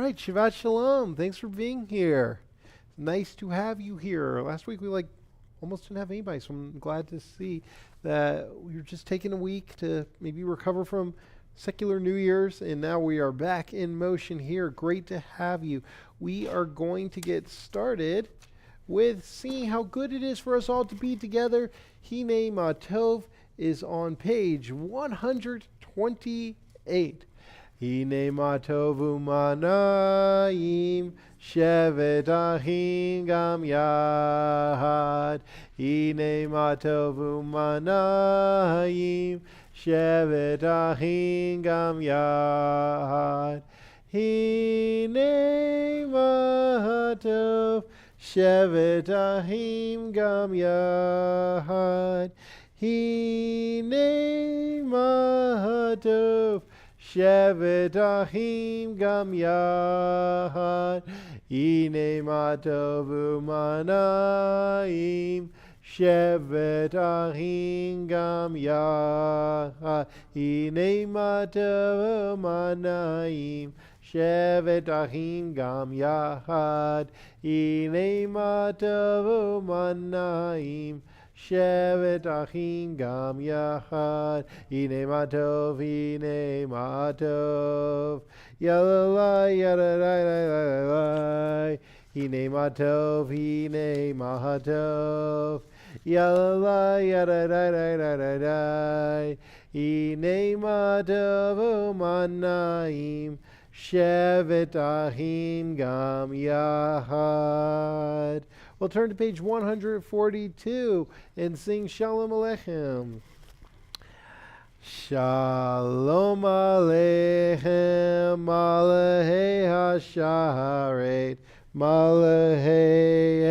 right, Shabbat Shalom. Thanks for being here. It's nice to have you here. Last week we almost didn't have anybody, so I'm glad to see that we were just taking a week to maybe recover from secular New Year's, and now we are back in motion here. Great to have you. We are going to get started with seeing how good it is for us all to be together. Hine Matov is on page 128. Hine matovu manayim shevet achim gam yahad. Hine matovu manayim shevet achim gam yahad. Hine matov shevet achim gam yahad. Hine matov Shevet Achim Gam Yahad. Ine Matovu Manayim Shevet Achim Gam Yahad. Ine Matovu Manayim Shevet Achim Gam Yahad. Ine Matovu Manayim Shevet Achim Gam Yachad. Hine matov, hine matov. Yalalai, yalalai, hine matov, hine matov. Yalalai, yalalai, hine matov manayim. Shevet Achim Gam Yachad. We'll turn to page 142 and sing Shalom Aleichem. Shalom Aleichem, Malahei Hasharet, Malahei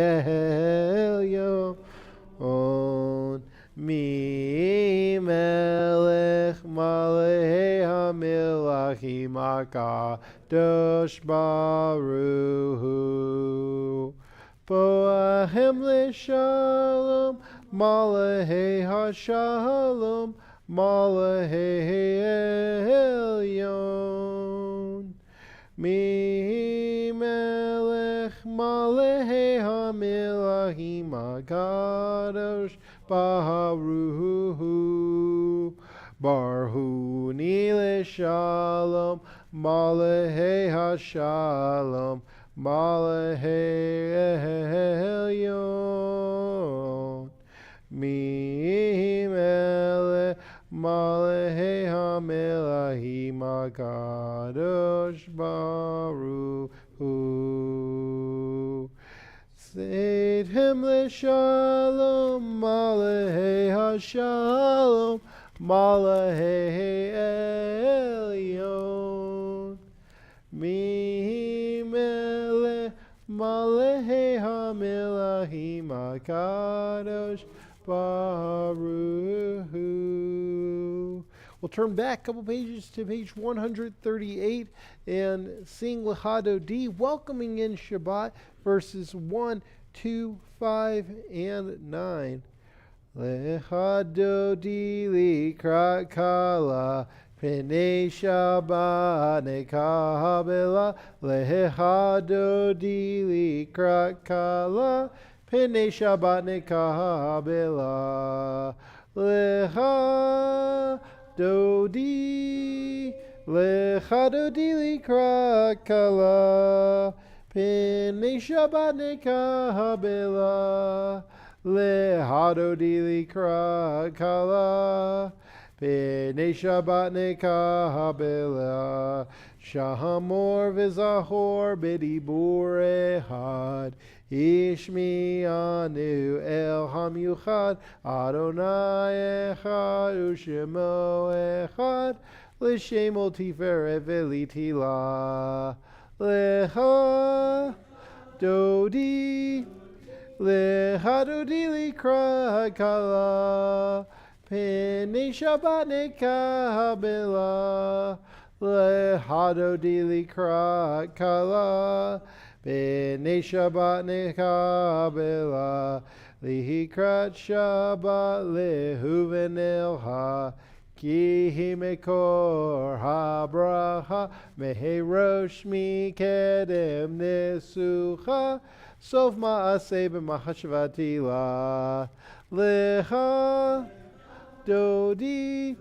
Elyon, Mi Melech, Malahei HaMelachim HaKadosh Baruch Hu. Boahem leShalom, Malahei HaShalom, Malahei Elyon. Mi Melech, Malahei HaMelachim HaKadosh Baruch Hu. Barhuni leShalom, Malahei HaShalom, Malahei Elyon. Mi Melech, Malahei HaMelachim HaKadosh Baruch Hu. Seidhem leShalom, Malahei HaShalom, Malahei Elyon. Mi Melech, Malahei HaMelachim HaKadosh Baruch Hu. We'll turn back a couple pages to page 138 and sing Lechado D, welcoming in Shabbat, verses 1, 2, 5, and 9. Lechado D likrat kala, Pnei Shabbat nekabela, Lechado di likrat kala, Pnei Shabbat nekabela, Lechado di likrat kala, Pnei Shabbat nekabela, Lechado di likrat kala, Pnei Shabbat nekabela, Shahamor v'zahor b'dibur ehad, Ishmi'anu el hamyuchad, Adonai echad u'shemo echad, L'shemol tiferet v'litila, Lecha dodi likrat kala, Pnei Shabbat nekabela, Lechado di likrat kala, Pnei Shabbat nekabela, Lihikrat Shabbat lehuven elha, Ki hi mekor habracha meherosh mikedem nesucha sof ma'aseh b'machashavati la lecha dodi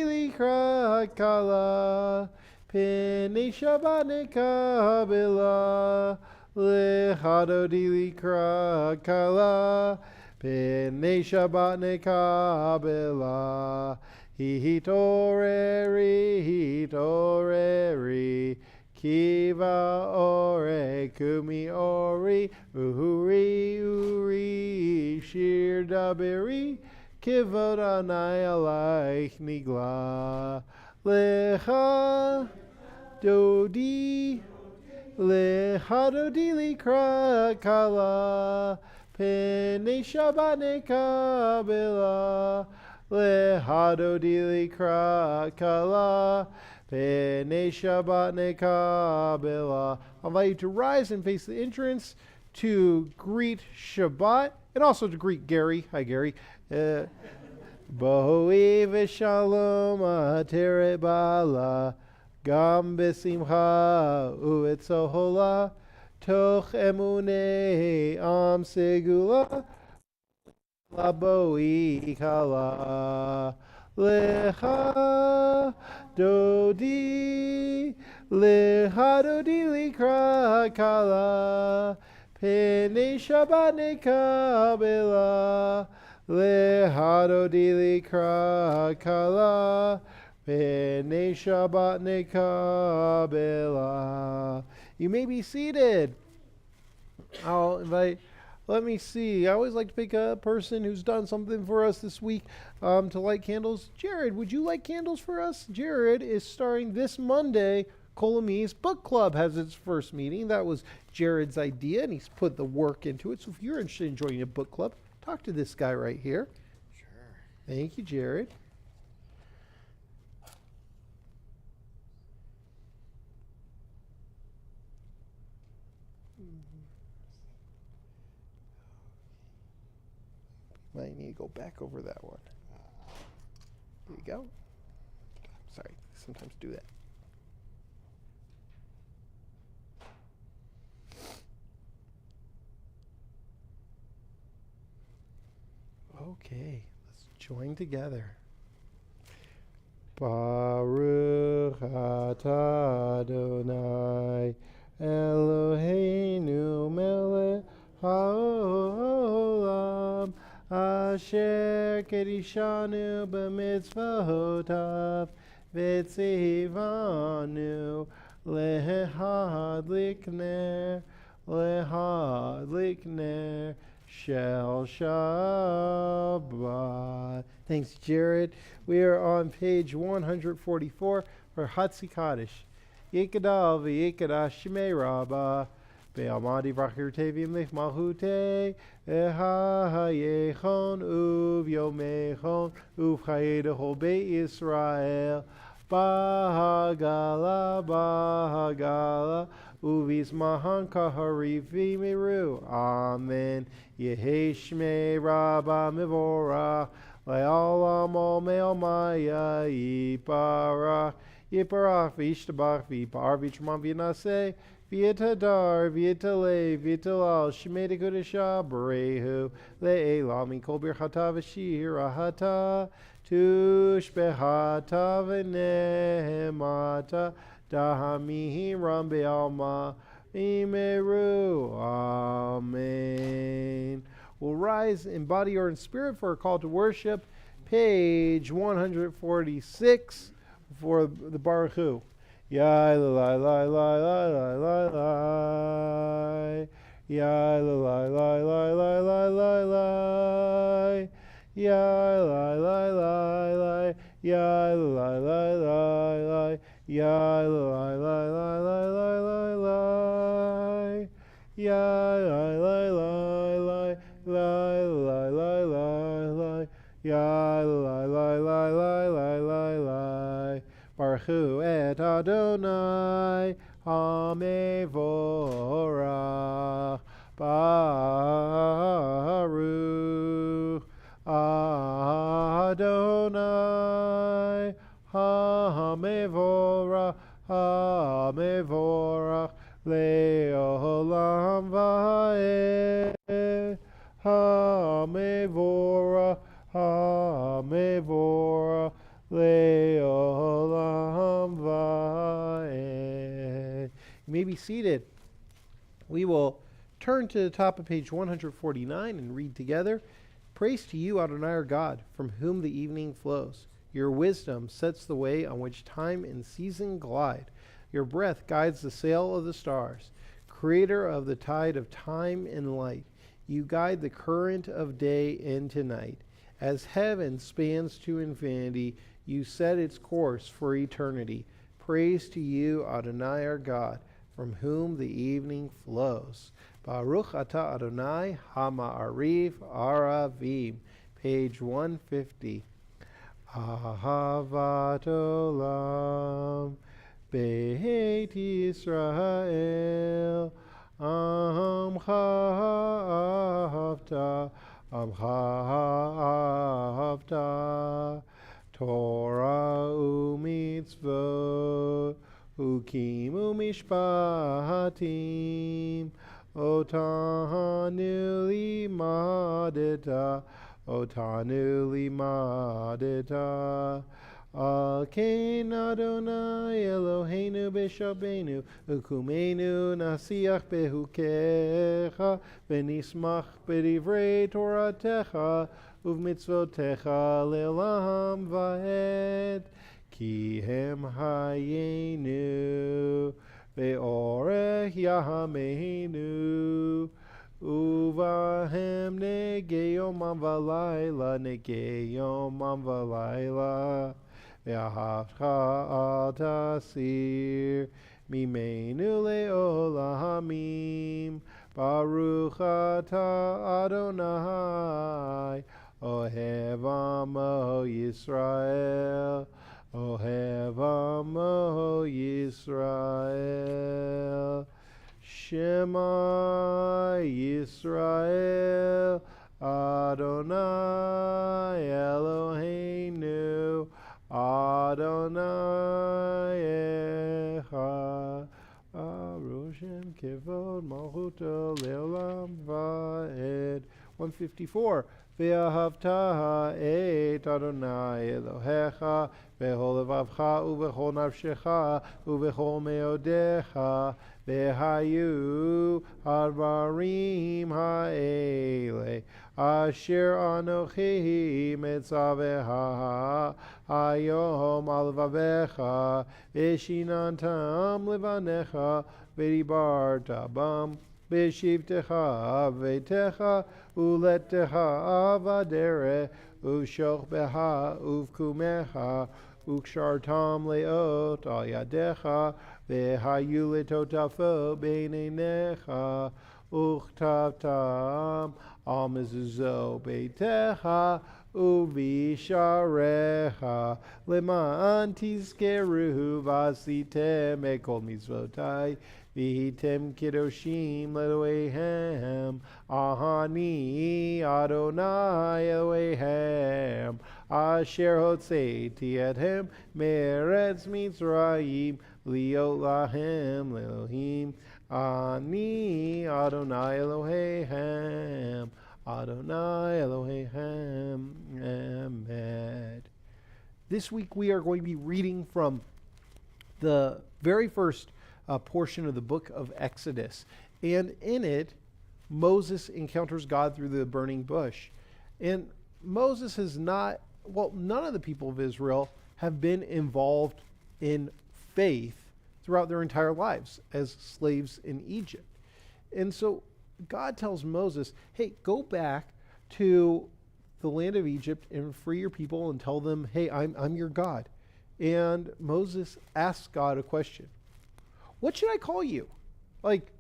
likra kala Penei Shabbat nekabela lechadodi likra kala Penei Shabbat nekabela hitoreri kiva ore kumi ori uri shir daberi kivod anai alaich nigla lecha dodi likra kala Penei Shabbat nekabela lechadodi likra kala Penei Shabbat nekabela. I invite you to rise and face the entrance to greet Shabbat and also to greet Gary. Hi, Gary. Bohi v'shalom ateret bala Gam besimcha u'etzohola toch emunei am segula laboi kala lecha dodi likra kala Penei Shabbat nekabela lechadodi likra kala Penei Shabbat nekabela. You may be seated. Let me see. I always like to pick a person who's done something for us this week to light candles. Jared, would you light candles for us? Jared is starting this Monday. Colomise Book Club has its first meeting. That was Jared's idea, and he's put the work into it. So if you're interested in joining a book club, talk to this guy right here. Sure. Thank you, Jared. Might need to go back over that one. There you go. Sorry, sometimes do that. Okay, let's join together. Baruch atah Adonai Eloheinu melech haolam Asher kedishanu b'mitzvotav v'tzivanu lehadlik ner shel Shabbat. Thanks, Jared. We are on page 144 for Hatzi Kaddish. Yikadal v'yikadash shmei Rabbah Be'amadi v'achir tevim lech malchutei Ehayechon uv yomechon uv chayedechol be'Yisrael Bahagala Uvismahan kaharivi miru. Amen. Yehi shmei Rabbah mivorach le'olam ol me'omaya yiparach v'yishtabach v'yipar v'yitramam v'yinaseh v'yitadar v'yitaleh v'yitalal shmei dekudesha b'rehu le'elam mikol birchata v'shir ahata tushbehata v'nehemata Dahamihim be'alma imeru. Amen. We'll rise in body or in spirit for a call to worship. Page 146 for the Baruch Hu. Ya la la la la la la la. Ya la la la la la la la. Ya la la la la. Ya la la la la. Ya la la la la la la la. Ya la la la la la la la la la. Ya la la la la la la la. Baruch Hu et Adonai Hamevorach. Baruch Adonai Mevorach, Mevorach, Le'olam Va'ed. Mevorach, Mevorach, Le'olam Va'ed. You may be seated. We will turn to the top of page 149 and read together. Praise to you, Adonai our God, from whom the evening flows. Your wisdom sets the way on which time and season glide. Your breath guides the sail of the stars. Creator of the tide of time and light, you guide the current of day into night. As heaven spans to infinity, you set its course for eternity. Praise to you, Adonai our God, from whom the evening flows. Baruch atah Adonai ha'ma'ariv aravim, page 150. Ahavat olam Beit Yisrael, Amcha ahavta, Torah u'mitzvot, Ukim u'mishpatim, Otanu limadeta, Alkein Adonai Eloheinu b'shabenu, Ukumenu nasiach behukecha, V'nismach b'divrei Toratecha, Uv'mitzvotecha le'olam va'ed, Ki hem hayenu, Ve'orech yahameinu, Uvahem negei yomam v'layla, Ve'ahavcha al tasir, Mimenu le'olamim, Baruch atah Adonai, Ohev amo Yisrael, Ohev amo Yisrael. Shema Yisrael, Adonai Eloheinu, Adonai Echad. Roshem Kevod Malchuto Leolam Va'ed. 154. Ve'ahavta et Adonai Elohecha, Ve'chol levavcha u'v'chol nafshecha u'v'chol meodecha, Ve'hayu hadvarim ha'ele, Asher anochi metzaveha hayom al vavecha, Ve'shinantam levanecha, Ve'dibarta bam, B'shivtecha v'techa, Ulettecha avadere, Ushochbeha uvkumecha, Ukshartam leot al yadecha, Ve'hayu letotafo beinenecha, Uchtavtam al mezuzo beitecha, Uvisharecha, Leman tizkeru vasitem ekol mitzvotai, Vihitem kiddoshim Elohehem, Ahani Adonai Elohehem, Asher hotzeiti ethem meretz Mitzrayim, liot lahem le'Elohim, Ani Adonai Elohehem, Adonai Elohehem, Emed. This week we are going to be reading from the very first portion of the book of Exodus. And in it, Moses encounters God through the burning bush. And Moses has none of the people of Israel have been involved in faith throughout their entire lives as slaves in Egypt. And so God tells Moses, hey, go back to the land of Egypt and free your people and tell them, hey, I'm your God. And Moses asks God a question. What should I call you? Like,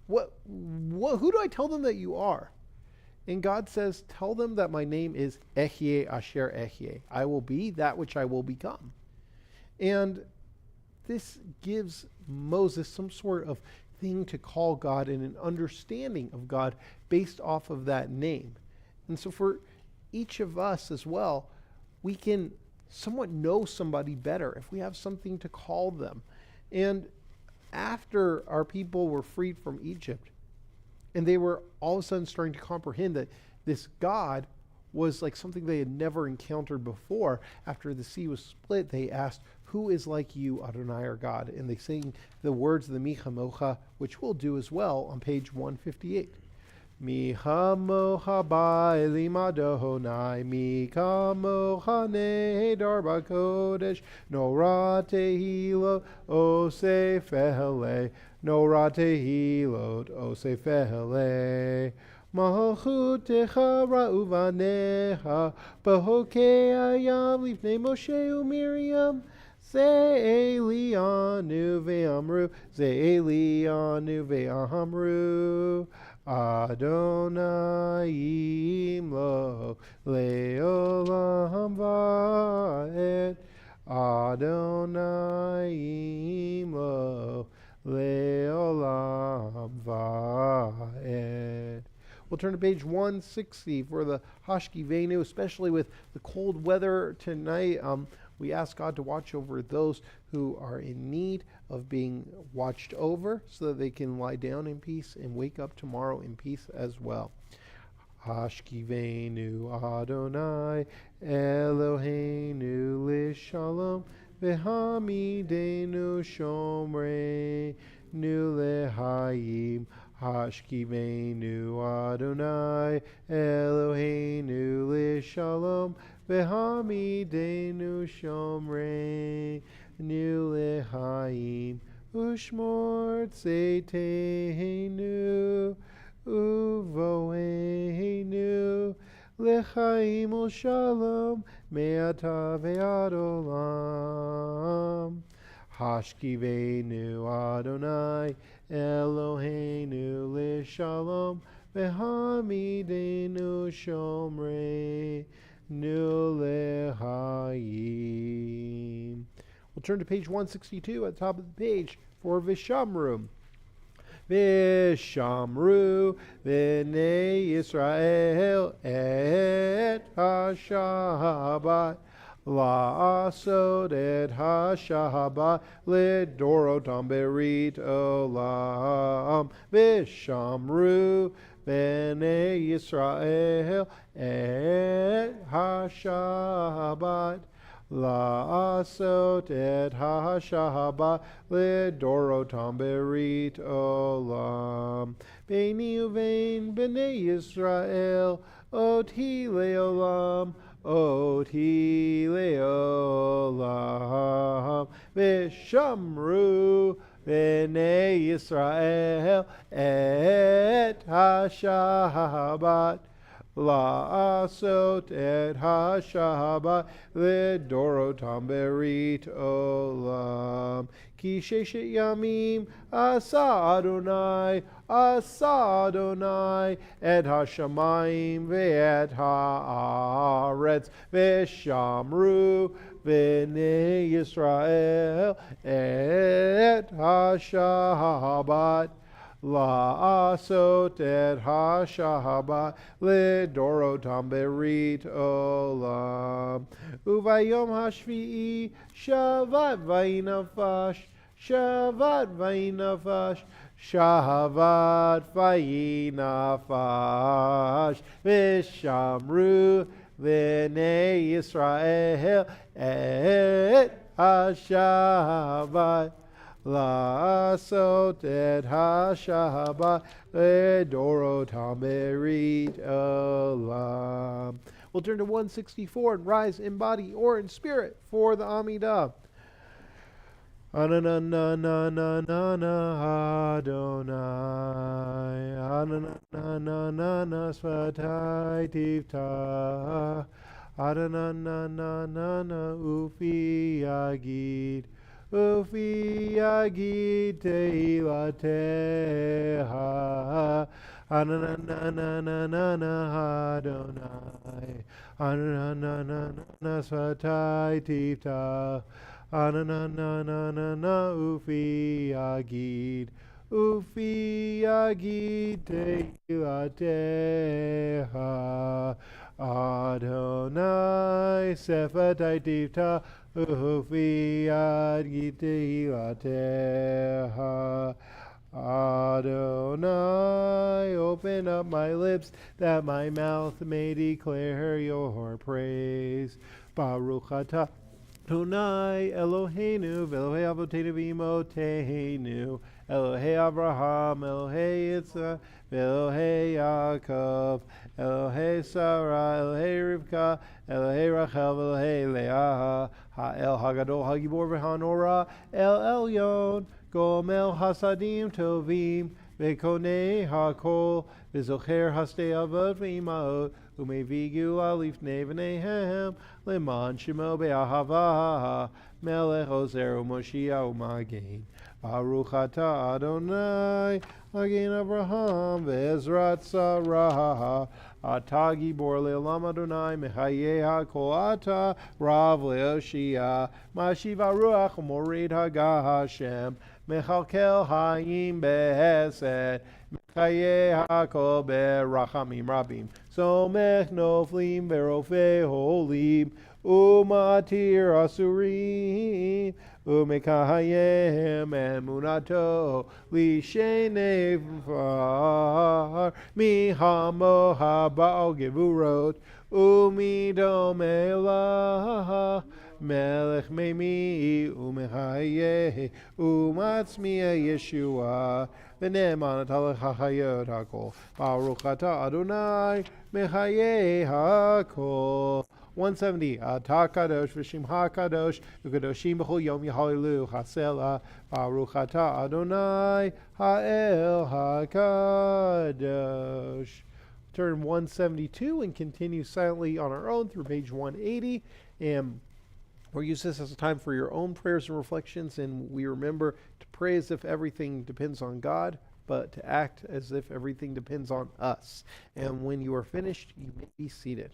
who do I tell them that you are? And God says, tell them that my name is Ehyeh Asher Ehyeh. I will be that which I will become. And this gives Moses some sort of thing to call God and an understanding of God based off of that name. And so for each of us as well, we can somewhat know somebody better, if we have something to call them. And after our people were freed from Egypt, and they were all of a sudden starting to comprehend that this God was like something they had never encountered before. After the sea was split, they asked, "Who is like you, Adonai our God?" And they sing the words of the Mi Chamocha, which we'll do as well on page 158. Mi Chamocha ba'elim Adonai, Mi Chamocha nehedar b'kodesh, Norah tehilot osef ele, Norah tehilot osef ele. Malchutecha ra'uvanecha, Behokei hayam lifnei Moshe u'Miriam, Ze'elianu ve'amru, Ze'elianu ve'amru, Adonai imlo le'olam va'ed, Adonai imlo le'olam va'ed. We'll turn to page 160 for the Hashkivenu, especially with the cold weather tonight. We ask God to watch over those who are in need of being watched over so that they can lie down in peace and wake up tomorrow in peace as well. Hashkivenu Adonai Eloheinu lishalom v'hamidenu shomreinu lehayim. Hashkivenu Adonai Eloheinu lishalom v'hamidenu shomreinu lehayim ushmor tzeiteinu uvoeinu lechayim u'shalom me'ata ve'ad olam. Hashkivenu Adonai Eloheinu lishalom v'hamidenu shomreinu lehayim. We'll turn to page 162 at the top of the page for Vishamru. Vishamru v'nei Yisrael et ha-Shabbat La'asod et ha-Shabbat lidorotam berit olam Vishamru b'nei Yisrael et ha-Shabbat La'asot et ha-Shabbat lidorotam berit olam Beini uvein b'nei Yisrael oti le'olam Oti le'olam v'shamru b'nei Yisrael et ha-Shabbat la'asot et ha-Shabbat lidorotam berit olam ki sheshet yamim asa Adonai et ha-shamayim ve'et ha'aretz v'shamru b'nei Yisrael et ha-Shabbat la'asot et ha-Shabbat lidorotam berit olam uvayom hashvi'i shavat vayinafash Shavat vayinafash Shavat vayinafash Vishamru v'nei Yisrael et ha-Shabbat La'asot et ha-Shabbat lidorotam berit olam. We'll turn to 164 and rise in body or in spirit for the Amidah. Ananana Adonai Ananana Svatai Tivta Ananana Ufi Agid Ufi Agid Teilateha Ananana Adonai Ananana Svatai Tivta Ananana Ufi Agid Ufi Agid Teilateha Adonai Sefetai Tivta Ufi Ad Giti Lateha. Adonai, open up my lips that my mouth may declare your praise. Baruch atah Adonai Eloheinu v'Elohei Avotenu v'Imotenu Elohei Abraham Elohei Yitzchak v'Elohei Yaakov Elohei Sarah Elohei Rivka Elohei Rachel v'Elohei Leah Ha'el Hagadol Hagibor v'Hanora El Elyon Gomel Hasadim Tovim V'Konei Hakol V'Zocher Hastei Avot v'Imaot Umevigu Alifnei V'Nehem Leman Shemo Be'ahava Melech Ozer U'Moshia U'Magen Baruch Atah Adonai Magen Abraham Ve'ezrat Sarah Atah Gibor Le'olam Adonai Mechaye HaKol Atah Rav Le'Oshia Mashiv HaRuach U'Morid Hagah Hashem Mechalkel Hayim Behesed Mechaye HaKol Berachamim Rabim Somech Noflim Berofei Holim Umatir Asurim Umekahayem Emunato Lishenei Far Mihamo Habao Gevurot Umidomela Melech Meimi Umehaye Umatzmiya Yeshua V'ne'eman Atalech HaChayot HaKol Baruch Atah Adonai Mechaye HaKol 170 Atah Kadosh V'Shimcha Kadosh V'Kadoshim B'chol Yom Yahalilu Chasela Baruch Atah Adonai Ha'el HaKadosh. Turn 172 and continue silently on our own through page 180, and we'll use this as a time for your own prayers and reflections, and we remember to pray as if everything depends on God, but to act as if everything depends on us. And when you are finished, you may be seated.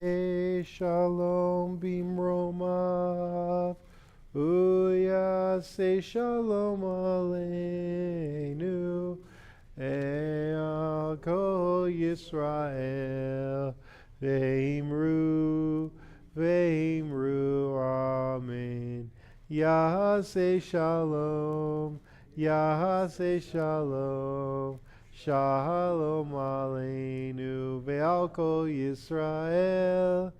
Shalom bimromav, uyase shalom aleinu, Kol Yisrael Ve'imru Amen. Yaseh Shalom, Yaseh Shalom, Shalom Aleinu Ve'al Kol Yisrael.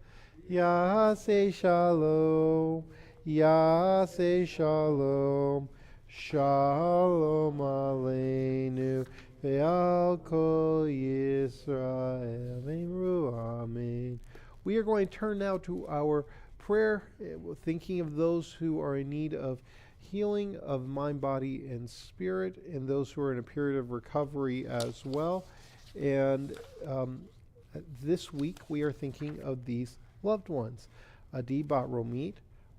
Yaseh Shalom, Yaseh Shalom, Shalom Aleinu Ve'al Kol Yisrael. Amen. We are going to turn now to our prayer, thinking of those who are in need of healing of mind, body, and spirit, and those who are in a period of recovery as well. And this week we are thinking of these loved ones: Adi bat Romit,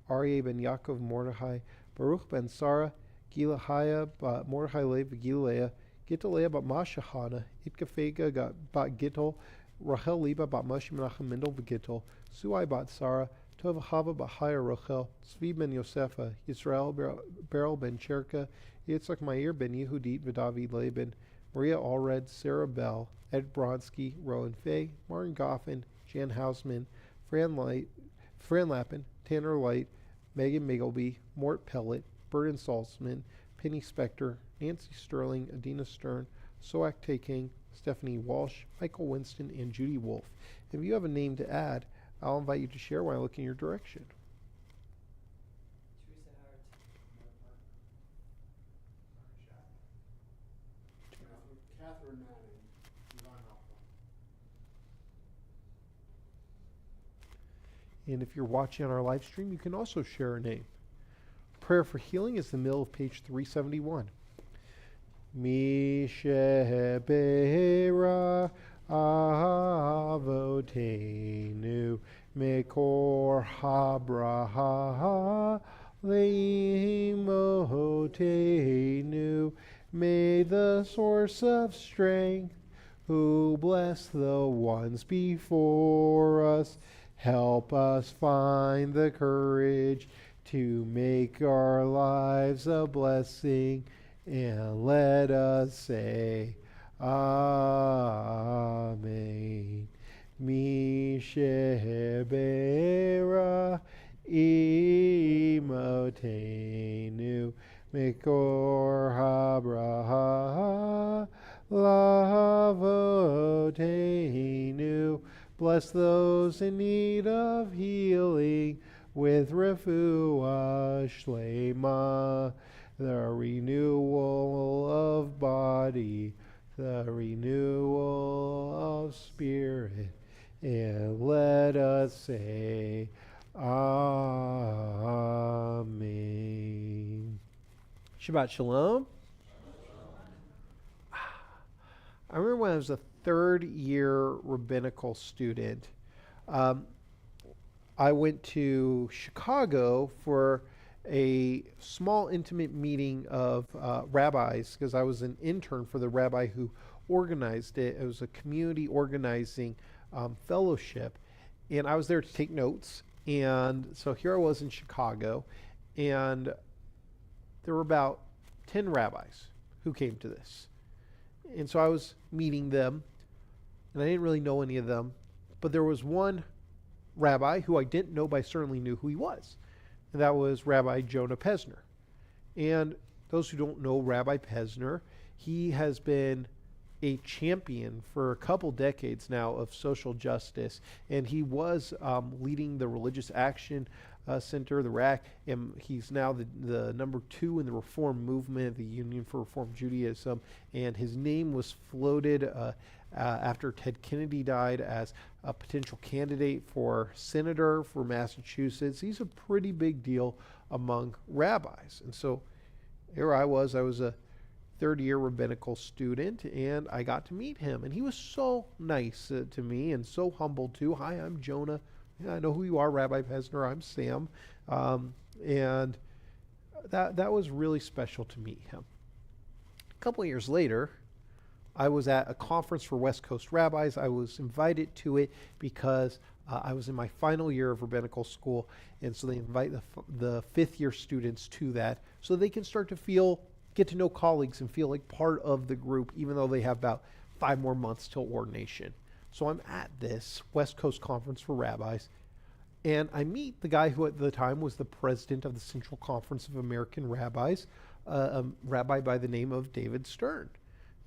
Aryeh ben Yaakov Mordechai, Baruch ben Sarah, Gilahaya bat Mordechai Lev Gilea, Gitaleah bat Mashahana, Itkafega bat Gittel, Rachel Liba bat Moshe Menachem Mendel v'Gittel, Suai bat Sarah, Tov Chava bat Chaya Rachel, Tzvi ben Yosefa, Yisrael Beryl ben Cherka, Yitzchak Meir ben Yehudit v'David Laban, Maria Allred, Sarah Bell, Ed Bronsky, Rowan Fay, Martin Goffin, Jan Hausman, Fran Lappin, Tanner Light, Megan Migleby, Mort Pellet, Burden Salzman, Penny Spector, Nancy Sterling, Adina Stern, Soak Taking, Stephanie Walsh, Michael Winston, and Judy Wolf. If you have a name to add, I'll invite you to share while I look in your direction. Catherine Manning, Yvonne Alpha. And if you're watching on our live stream, you can also share a name. Prayer for healing is the middle of page 371. Mi shebera avotenu mekor habraha leimotenu. May the source of strength, who bless the ones before us, help us find the courage to make our lives a blessing, and let us say, Amen. Mi shebera imotenu Mekor habraha lavotenu. Bless those in need of healing with refuah shlema, the renewal of body, the renewal of spirit, and let us say, Amen. Shabbat Shalom. I remember when I was a third-year rabbinical student, I went to Chicago for a small, intimate meeting of rabbis, because I was an intern for the rabbi who organized it. It was a community organizing fellowship, and I was there to take notes. And so here I was in Chicago, and there were about 10 rabbis who came to this. And so I was meeting them, and I didn't really know any of them, but there was one rabbi who I didn't know, but I certainly knew who he was, and that was Rabbi Jonah Pesner. And those who don't know Rabbi Pesner, he has been a champion for a couple decades now of social justice, and he was leading the Religious Action Center, the RAC, and he's now the number 2 in the Reform movement, the Union for Reform Judaism, and his name was floated after Ted Kennedy died as a potential candidate for senator for Massachusetts. He's a pretty big deal among rabbis. And so here I was a third-year rabbinical student, and I got to meet him, and he was so nice to me and so humble too. Hi, I'm Jonah. Yeah, I know who you are, Rabbi Pesner. I'm Sam. And that was really special to meet him. A couple of years later, I was at a conference for West Coast rabbis. I was invited to it because I was in my final year of rabbinical school, and so they invite the fifth-year students to that so they can start to get to know colleagues and feel like part of the group, even though they have about 5 more months till ordination. So I'm at this West Coast Conference for Rabbis, and I meet the guy who at the time was the president of the Central Conference of American Rabbis, a rabbi by the name of David Stern.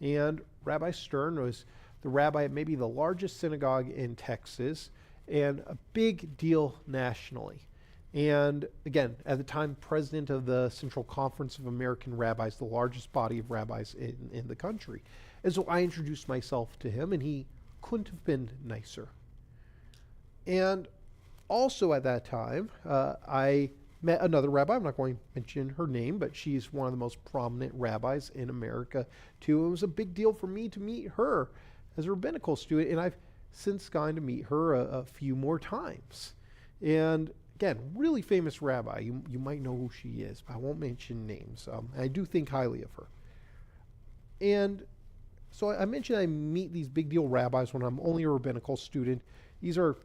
And Rabbi Stern was the rabbi at maybe the largest synagogue in Texas and a big deal nationally. And again, at the time, president of the Central Conference of American Rabbis, the largest body of rabbis in the country. And so I introduced myself to him, and he couldn't have been nicer. And also at that time, I met another rabbi. I'm not going to mention her name, but she's one of the most prominent rabbis in America, too. It was a big deal for me to meet her as a rabbinical student, and I've since gone to meet her a few more times. And again, really famous rabbi. You might know who she is, but I won't mention names. I do think highly of her. And so I mentioned I meet these big deal rabbis when I'm only a rabbinical student. These are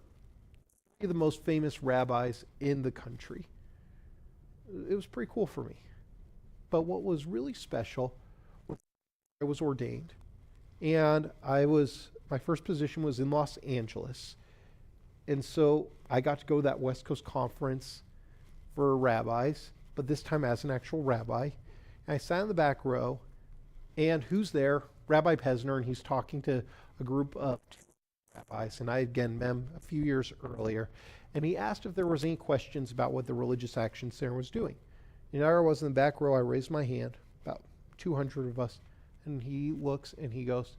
the most famous rabbis in the country. It was pretty cool for me. But what was really special was I was ordained, and my first position was in Los Angeles. And so I got to go to that West Coast Conference for rabbis, but this time as an actual rabbi. And I sat in the back row, and who's there? Rabbi Pesner, and he's talking to a group of rabbis, and I again met him a few years earlier, and he asked if there was any questions about what the Religious Action Center was doing. And I was in the back row. I raised my hand, about 200 of us, and he looks and he goes,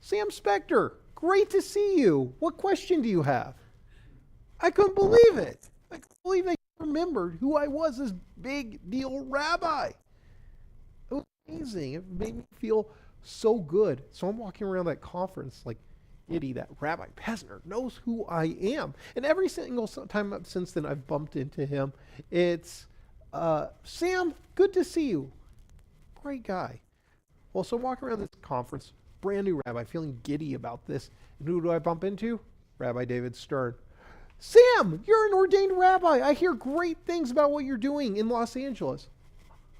"Sam Spector, great to see you. What question do you have?" I couldn't believe it. I couldn't believe they remembered who I was as big deal rabbi. It was amazing. It made me feel so good. So I'm walking around that conference like, giddy that Rabbi Pesner knows who I am. And every single time since then I've bumped into him. It's, Sam, good to see you. Great guy. Well, so I'm walking around this conference, brand new rabbi, feeling giddy about this. And who do I bump into? Rabbi David Stern. "Sam, you're an ordained rabbi. I hear great things about what you're doing in Los Angeles."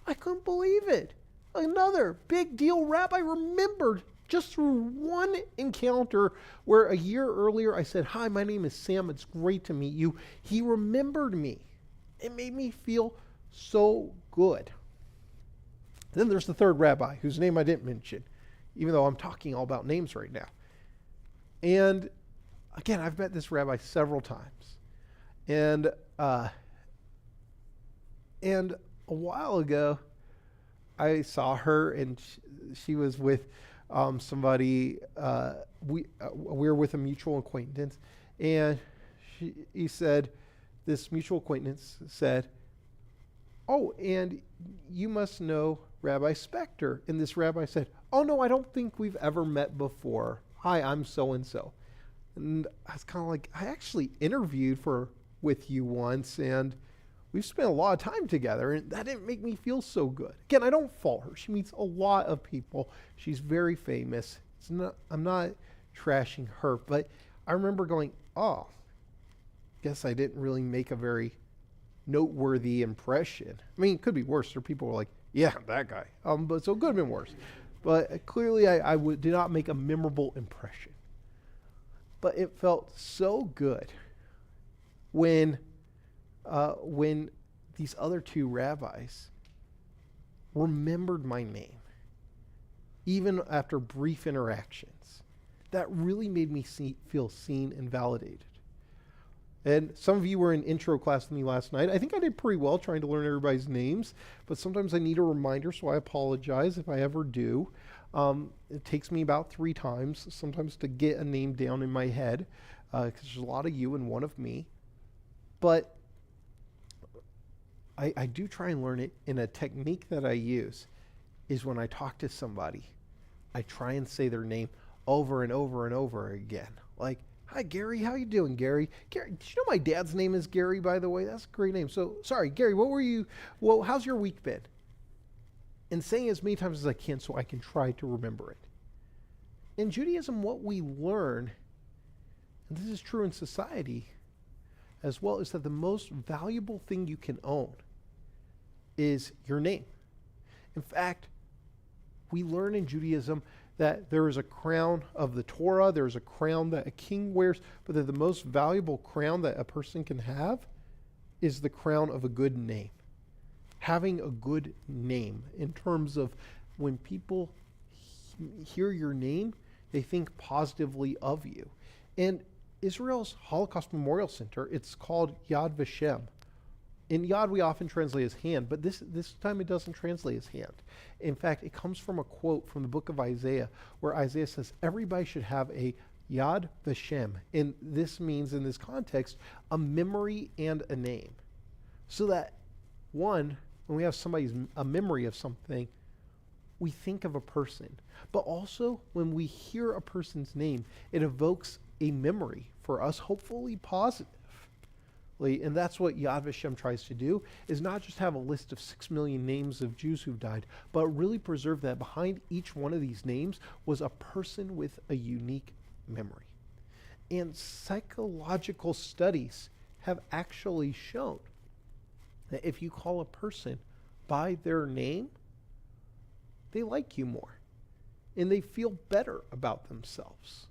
I couldn't believe it. Another big deal rabbi remembered just through one encounter where a year earlier I said, "Hi, my name is Sam. It's great to meet you." He remembered me. It made me feel so good. Then there's the third rabbi, whose name I didn't mention, even though I'm talking all about names right now. And again, I've met this rabbi several times. And a while ago, I saw her, and she was with somebody. We were with a mutual acquaintance, and he said, this mutual acquaintance said, "Oh, and you must know Rabbi Spector." And this rabbi said, "Oh no, I don't think we've ever met before. Hi, I'm so and so." And I was kind of like, "I actually interviewed with you once, and we've spent a lot of time together, and that didn't make me feel so good." Again, I don't fault her. She meets a lot of people. She's very famous. I'm not trashing her, but I remember going, "Oh, guess I didn't really make a very noteworthy impression." I mean, it could be worse. There are people who are like, "Yeah, that guy." But so it could have been worse. But clearly, I did not make a memorable impression. But it felt so good when these other two rabbis remembered my name, even after brief interactions. That really made me feel seen and validated. And some of you were in intro class with me last night. I think I did pretty well trying to learn everybody's names, but sometimes I need a reminder, so I apologize if I ever do. It takes me about 3 times sometimes to get a name down in my head, because there's a lot of you and one of me. But I do try and learn it, and a technique that I use is when I talk to somebody, I try and say their name over and over and over again. Like, "Hi, Gary. How you doing, Gary? Gary, did you know my dad's name is Gary, by the way? That's a great name. So, sorry, Gary, how's your week been?" And saying as many times as I can so I can try to remember it. In Judaism, what we learn, and this is true in society as well, is that the most valuable thing you can own is your name. In fact, we learn in Judaism that there is a crown of the Torah, there's a crown that a king wears, but that the most valuable crown that a person can have is the crown of a good name. Having a good name in terms of when people hear your name, they think positively of you. And Israel's Holocaust Memorial Center, it's called Yad Vashem. In Yad, we often translate as hand, but this time it doesn't translate as hand. In fact, it comes from a quote from the book of Isaiah, where Isaiah says, everybody should have a Yad Vashem. And this means, in this context, a memory and a name. So that, one, when we have a memory of something, we think of a person. But also, when we hear a person's name, it evokes a memory for us, hopefully positive. And that's what Yad Vashem tries to do, is not just have a list of 6 million names of Jews who've died, but really preserve that behind each one of these names was a person with a unique memory. And psychological studies have actually shown that if you call a person by their name, they like you more and they feel better about themselves.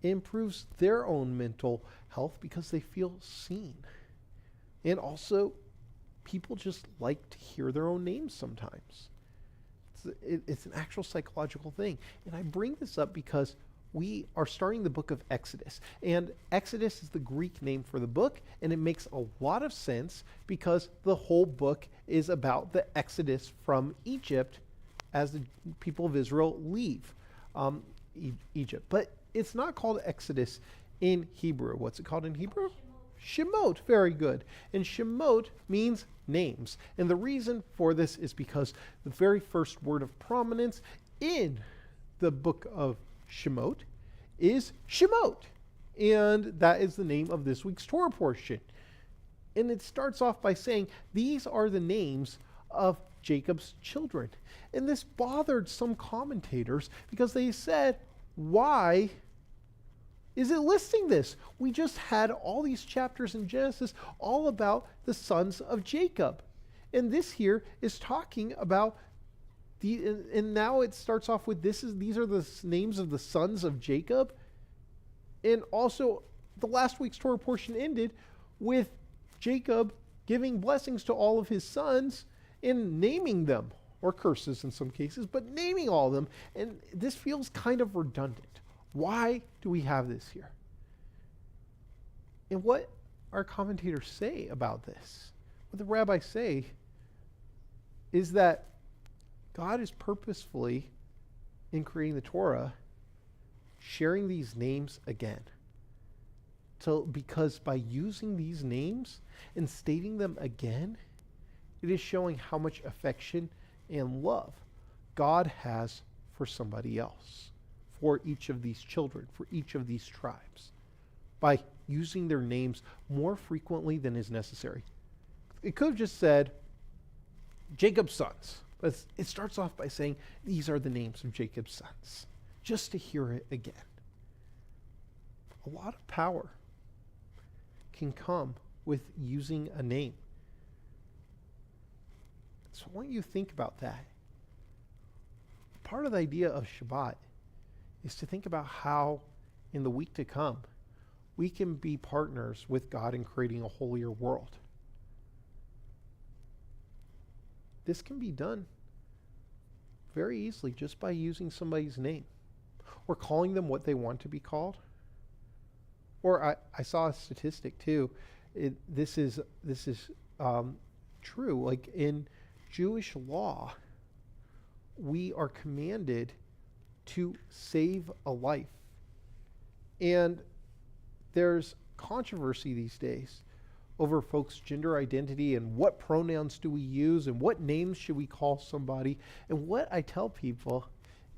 It improves their own mental health because they feel seen. And also, people just like to hear their own names sometimes. It's an actual psychological thing. And I bring this up because we are starting the book of Exodus. And Exodus is the Greek name for the book, and it makes a lot of sense because the whole book is about the Exodus from Egypt as the people of Israel leave Egypt. But it's not called Exodus in Hebrew. What's it called in Hebrew? Shemot. Very good. And Shemot means names. And the reason for this is because the very first word of prominence in the book of Shemot is Shemot. And that is the name of this week's Torah portion. And it starts off by saying, these are the names of Jacob's children. And this bothered some commentators because they said, why is it listing this? We just had all these chapters in Genesis all about the sons of Jacob. And this here is talking about and now it starts off with these are the names of the sons of Jacob. And also the last week's Torah portion ended with Jacob giving blessings to all of his sons and naming them, or curses in some cases, but naming all of them. And this feels kind of redundant. Why do we have this here? And what our commentators say about this, what the rabbis say, is that God is purposefully, in creating the Torah, sharing these names again. Because by using these names and stating them again, it is showing how much affection and love God has for somebody else, for each of these children, for each of these tribes, by using their names more frequently than is necessary. It could have just said, Jacob's sons. But it starts off by saying, these are the names of Jacob's sons, just to hear it again. A lot of power can come with using a name. So I want you to think about that. Part of the idea of Shabbat is to think about how, in the week to come, we can be partners with God in creating a holier world. This can be done very easily just by using somebody's name or calling them what they want to be called. Or I saw a statistic too. This is true. Like in Jewish law, we are commanded to save a life. And there's controversy these days over folks' gender identity and what pronouns do we use and what names should we call somebody. And what I tell people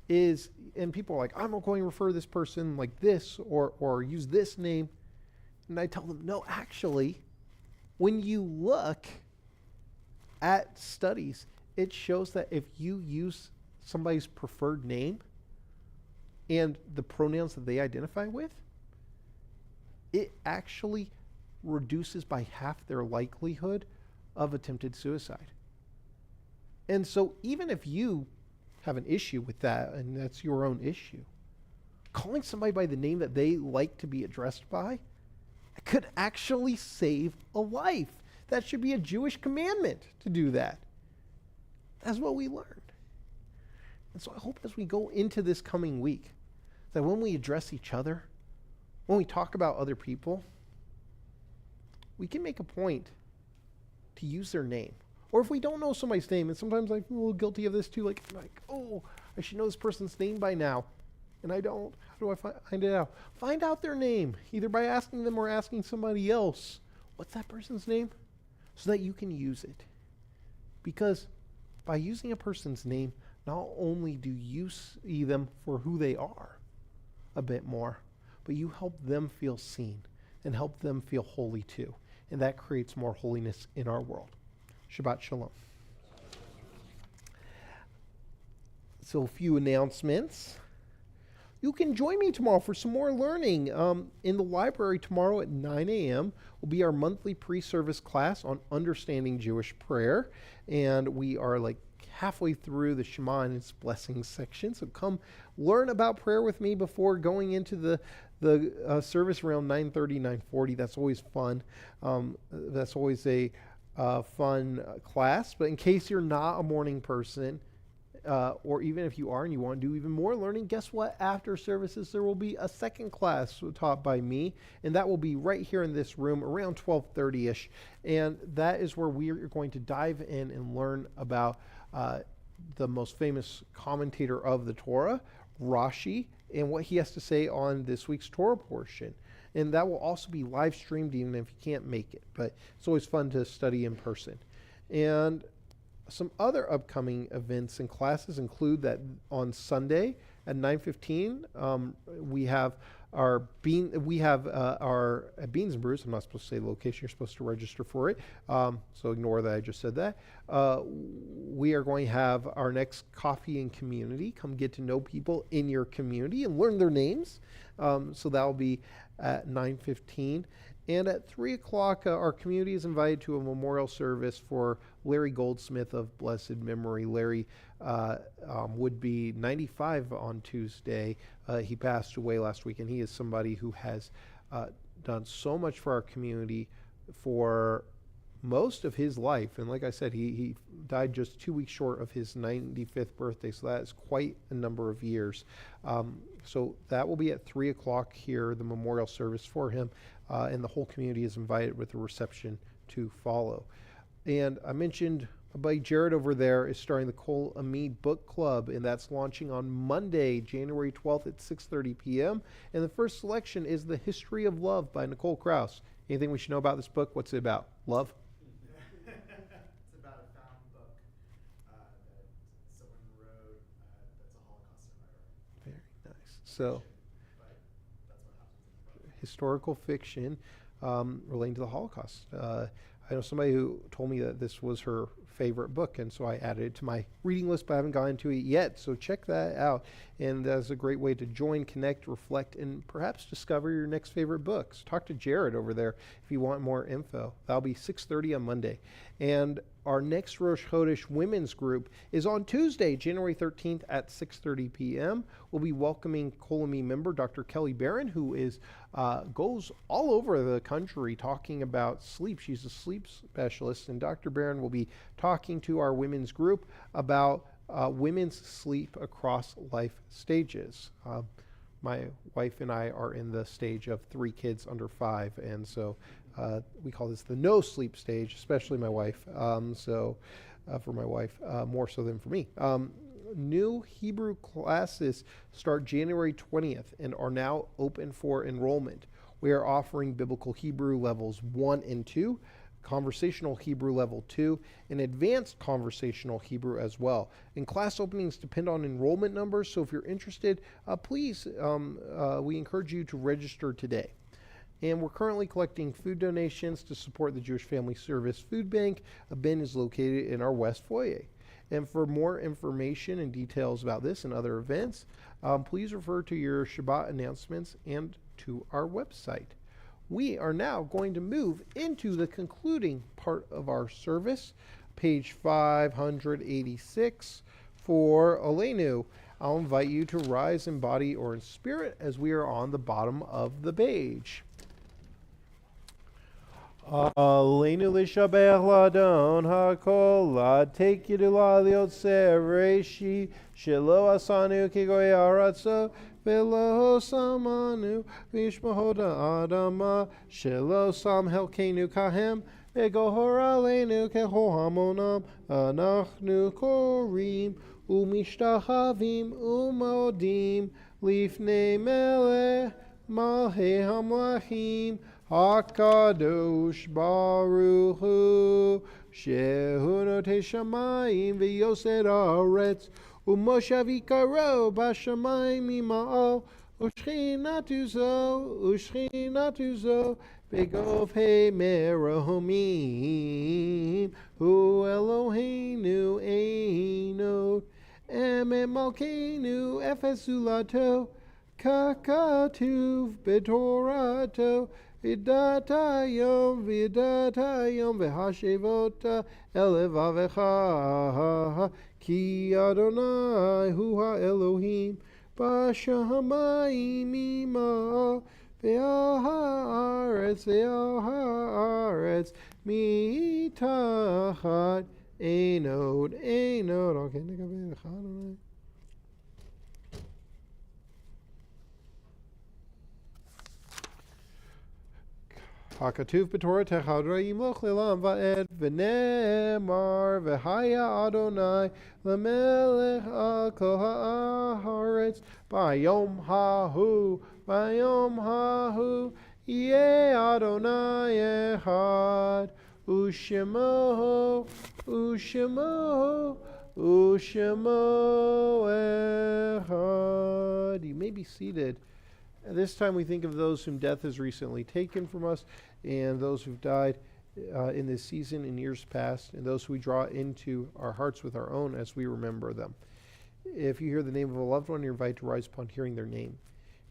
is, and people are like, I'm not going to refer to this person like this or use this name. And I tell them, no, actually, when you look at studies, it shows that if you use somebody's preferred name and the pronouns that they identify with, it actually reduces by half their likelihood of attempted suicide. And so even if you have an issue with that, and that's your own issue. Calling somebody by the name that they like to be addressed by could actually save a life. That should be a Jewish commandment to do that. That's what we learned. And so I hope as we go into this coming week, that when we address each other, when we talk about other people, we can make a point to use their name. Or if we don't know somebody's name, and sometimes I'm a little guilty of this too, like, oh, I should know this person's name by now. And I don't. How do I find it out? Find out their name, either by asking them or asking somebody else. What's that person's name? So that you can use it. Because by using a person's name, not only do you see them for who they are a bit more, but you help them feel seen and help them feel holy too. And that creates more holiness in our world. Shabbat Shalom. So a few announcements. You can join me tomorrow for some more learning. In the library tomorrow at 9 a.m. will be our monthly pre-service class on understanding Jewish prayer. And we are like halfway through the Shema and its blessings section. So come learn about prayer with me before going into the service around 9:30, 9:40. That's always fun. That's always a fun class. But in case you're not a morning person, or even if you are and you want to do even more learning, guess what? After services, there will be a second class taught by me, and that will be right here in this room around 12:30-ish. And that is where we are going to dive in and learn about the most famous commentator of the Torah, Rashi, and what he has to say on this week's Torah portion. And that will also be live streamed even if you can't make it. But it's always fun to study in person. And some other upcoming events and classes include that on Sunday at 9:15 we have our Beans and Brews. I'm not supposed to say the location. You're supposed to register for it. So ignore that I just said that. We are going to have our next coffee and community. Come get to know people in your community and learn their names. So that will be at 9:15. And at 3 o'clock, our community is invited to a memorial service for Larry Goldsmith of blessed memory. Larry would be 95 on Tuesday. He passed away last week, and he is somebody who has done so much for our community for most of his life. And like I said, he died just 2 weeks short of his 95th birthday, so that is quite a number of years. So that will be at 3 o'clock here, the memorial service for him. And the whole community is invited with a reception to follow. And I mentioned my buddy Jared over there is starting the Kol Ami Book Club, and that's launching on Monday, January 12th at 6:30 p.m. And the first selection is The History of Love by Nicole Krauss. Anything we should know about this book? What's it about? Love? It's about a found book that someone wrote that's a Holocaust survivor. Very nice. So, But that's what happens in the book. historical fiction relating to the Holocaust. I know somebody who told me that this was her favorite book, and so I added it to my reading list, but I haven't gotten to it yet. So check that out, and that's a great way to join, connect, reflect, and perhaps discover your next favorite books. Talk to Jared over there if you want more info. That'll be 6:30 on Monday. And our next Rosh Chodesh women's group is on Tuesday, January 13th at 6:30 p.m. We'll be welcoming Kol Ami member Dr. Kelly Barron, who is goes all over the country talking about sleep. She's a sleep specialist, and Dr. Barron will be talking to our women's group about women's sleep across life stages. My wife and I are in the stage of 3 kids under 5, and so we call this the no sleep stage, especially my wife. For my wife, more so than for me. New Hebrew classes start January 20th and are now open for enrollment. We are offering Biblical Hebrew levels 1 and 2, Conversational Hebrew level 2, and Advanced Conversational Hebrew as well. And class openings depend on enrollment numbers, so if you're interested, please, we encourage you to register today. And we're currently collecting food donations to support the Jewish Family Service Food Bank. A bin is located in our West Foyer. And for more information and details about this and other events, please refer to your Shabbat announcements and to our website. We are now going to move into the concluding part of our service, page 586, for Aleinu. I'll invite you to rise in body or in spirit as we are on the bottom of the page. Aleinu l'shabech ladon hakol take you to laliot sereshi shelo asanu kigoy aratzo velo samanu vishmahoda adama shelo sam helkenu kahem vegohor aleinu kehohamonam anachnu korim umishtachavim umodim lifnei melech malhei hamlachim HaKadosh Baruch Hu Shehu Notei Shamayim V'Yosed Haaretz Umoshav Yikaro B'Shamayim Ima'al Ushchinatu Zo Begov Hei Merahomim Hu Eloheinu Einot Emet Malkeinu Efes Zulato Kakatuv B'Torato Vidatayom v'hashevota elevavecha ki Adonai hu ha'Elohim b'shamayim ima ve'al ha'aretz mitachat einod. Okay, nekabe Adonai. HaKatuv b'Torah techadra yimloch le'lam va'ed v'nemar v'haya Adonai l'melech al kol ha'aretz b'yom ha'hu yeh Adonai echad u'shemo echad. You may be seated. This time we think of those whom death has recently taken from us, and those who've died in this season in years past, and those who we draw into our hearts with our own as we remember them. If you hear the name of a loved one, you're invited to rise upon hearing their name.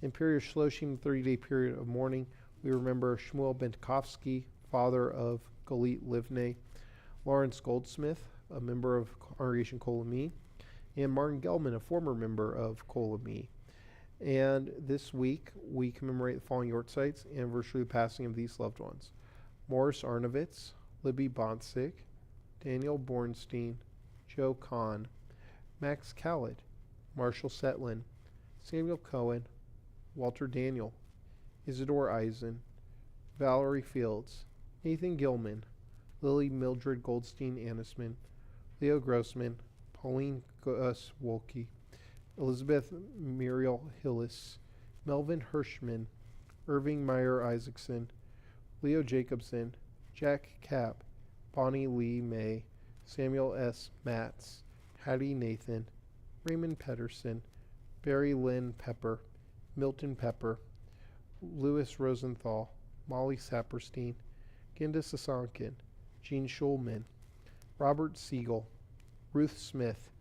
In period Shloshim, 30-day period of mourning, we remember Shmuel Bentkovsky, father of Galit Livnei, Lawrence Goldsmith, a member of Congregation Kol Ami, and Martin Gelman, a former member of Kol Ami. And this week, we commemorate the following Yortzites, anniversary of the passing of these loved ones: Morris Arnovitz, Libby Bonsick, Daniel Bornstein, Joe Kahn, Max Khaled, Marshall Setlin, Samuel Cohen, Walter Daniel, Isidore Eisen, Valerie Fields, Nathan Gilman, Lily Mildred Goldstein Anisman, Leo Grossman, Pauline Gus Wolke, Elizabeth Muriel Hillis, Melvin Hirschman, Irving Meyer Isaacson, Leo Jacobson, Jack Kapp, Bonnie Lee May, Samuel S. Matz, Hattie Nathan, Raymond Pedersen, Barry Lynn Pepper, Milton Pepper, Louis Rosenthal, Molly Saperstein, Ginda Sasankin, Gene Schulman, Robert Siegel, Ruth Smith,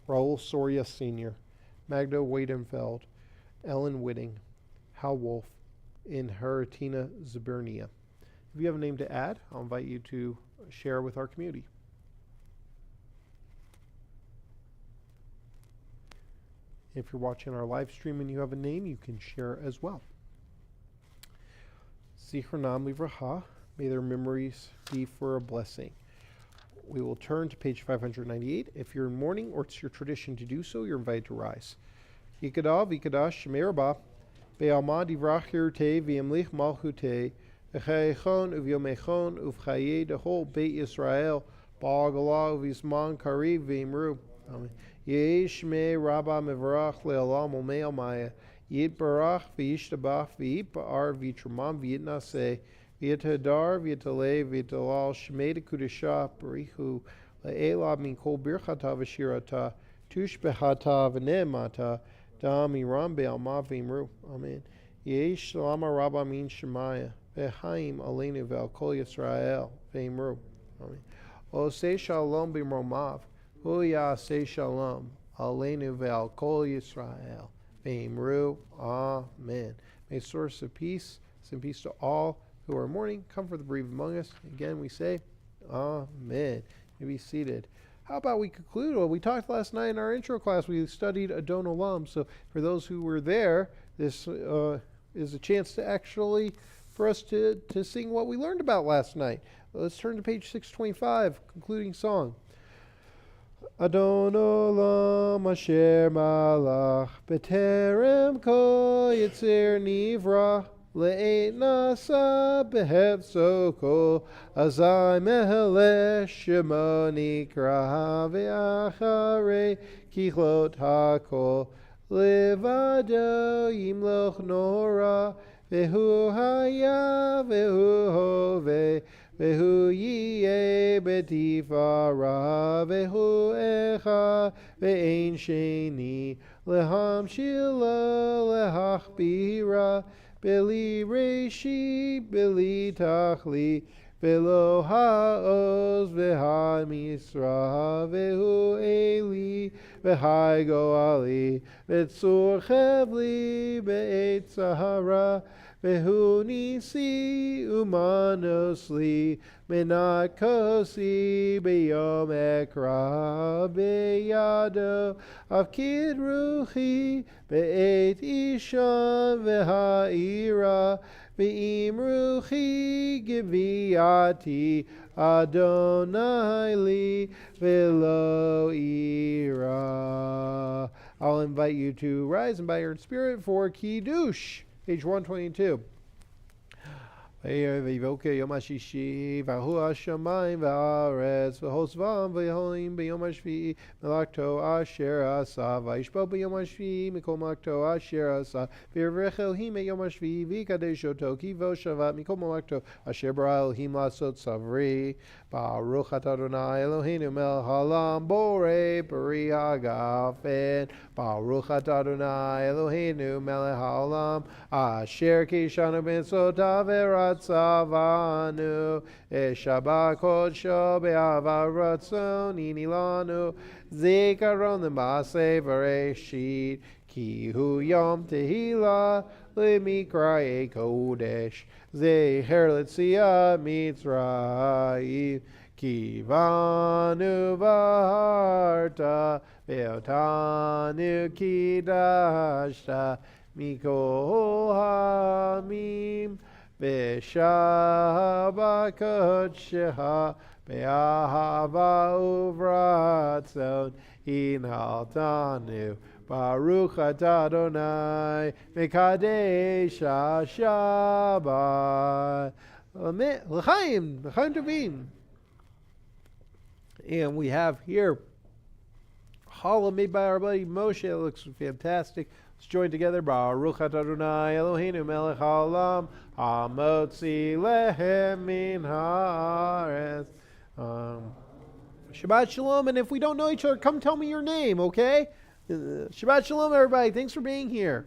Raul Soria Sr., Magda Weidenfeld, Ellen Whitting, Hal Wolf, and Haratina Zabernia. If you have a name to add, I'll invite you to share with our community. If you're watching our live stream and you have a name, you can share as well. Zichronam livracha, may their memories be for a blessing. We will turn to page 598. If you're in mourning or it's your tradition to do so, you're invited to rise. Yikadav, Yikadash, Shemei Rabah, Be'alma divrach hirutei, V'yamlich malchutei, V'chayechon, Uv'yomechon, Uv'chayei, the whole Beit Yisrael, Ba'agalah, Uv'yisman, Kariv, V'imru. Amen. Yeh Shemei Rabah mevarach le'olam omei almaya, Yit barach, V'yishtabach, V'yit ba'ar, V'yitramam, V'yitnaseh, V'yitadar, V'yitalei, V'yitalal, Shemei Dekudashah, Barichu, Le'ela min kol birchata v'shirata, Tushbehata v'ne'emata, Dam Iram be'alma v'imru. Amen. Yesh Shalama Rabba min Shemaya, V'chaim aleinu ve'al kol Yisrael, V'imru. Amen. Osei shalom b'mromav, Hu ya'aseh shalom, aleinu ve'al kol Yisrael, V'imru. Amen. May source of peace, send peace to all who are mourning, comfort the bereaved among us. Again, we say, Amen. You may be seated. how about we conclude? Well, we talked last night in our intro class. We studied Adon Olam. So for those who were there, this is a chance to actually for us to sing what we learned about last night. Let's turn to page 625, concluding song. Adon Olam Asher Malach B'terem Kol Yitzir Nivra Le'et Nasa Behefzo Kol Azai Meheleh Shemo Nikra Ve'acharei Kichlot HaKol Levado Yimloch Nora Vehu Haya Vehu Hoveh Vehu yiyeh betifara, vehu echa, ve'ein sheni, lehamshilo lehachbira, beli reshi, beli tachli, velo ha'oz, ve'ha'misra, vehu eli, ve'hai goali, ve'tzur chevli, be'et sahara, Vehu nisi umanosli menat kosi beyom ekra beyado avkid ruchi be'et ishan v'ha'ira ve'im ruchi giviati Adonai li velo ira. I'll invite you to rise and bow your spirit for Kiddush. Page 122. V'yivoke yom hashishi, v'ahu hashamayim v'aretz, v'hosvam v'holim b'yom hashvi'i, melakto asher asa, v'yishbo b'yom hashvi'i, mikol malakto asher asa, v'yirvech Elohim et yom hashvi'i, v'yikadesh oto, ki vo shavat, mikol malakto asher bara Elohim lasot savri, Baruch atah Adonai Eloheinu melech haolam, borei peri hagafen, Baruch atah Adonai Eloheinu melech haolam, asher kishanu b'mitzvotav v'ratzavanu, Shabbat kodsho be'ahava ratzon ini lanu, zikaron l'maaseh v'reshit, ki hu yom tehillah l'mikra'ei kodesh, zecher l'tziat Mitzrayim, ki vanu v'harta ve'otanu kidashta mikol hamim v'shabbat kodsheha be'ahava uvratzon inhaltanu. Baruch atah Adonai mekadesh ha-Shabbat. L'chaim tovim. And we have here challah made by our buddy Moshe. It looks fantastic. Let's join together. Baruch atah Adonai Eloheinu melech haolam, hamotzi lehem min haaretz. Shabbat shalom. And if we don't know each other, come tell me your name, okay? Shabbat shalom, everybody. Thanks for being here.